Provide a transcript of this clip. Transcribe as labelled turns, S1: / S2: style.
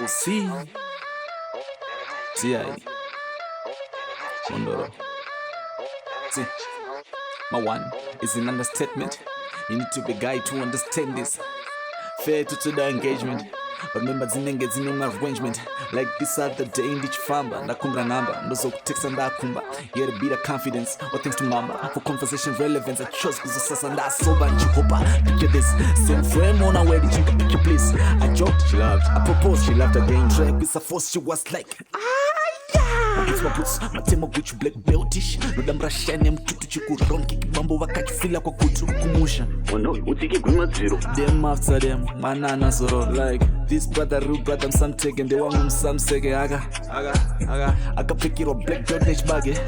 S1: See, TI, Mondoro. See, my one is an understatement. You need to be a guy to understand this. Fair to the engagement. But remember zinenge in arrangement. Like this other day in which famba ndakumbra number ndozo kutexa ndakumba. Here to be the confidence or thanks to mama for conversation relevance. I chose kuzosasa ndasoba nchihopa. Picture this same frame on our wedding. Picture please. I joked, she laughed. I proposed, she laughed again. Track with a force, she was like it's my boots, matema guchu black beltish. Nodambra shine mtutu chikuronki kibambo wakachifila kwa kutu kumusha.
S2: Ono utiki kuma zero.
S1: Them after them, manana soro like this brother, real brother, some taking the one some sege aga pick it up black belt next bag.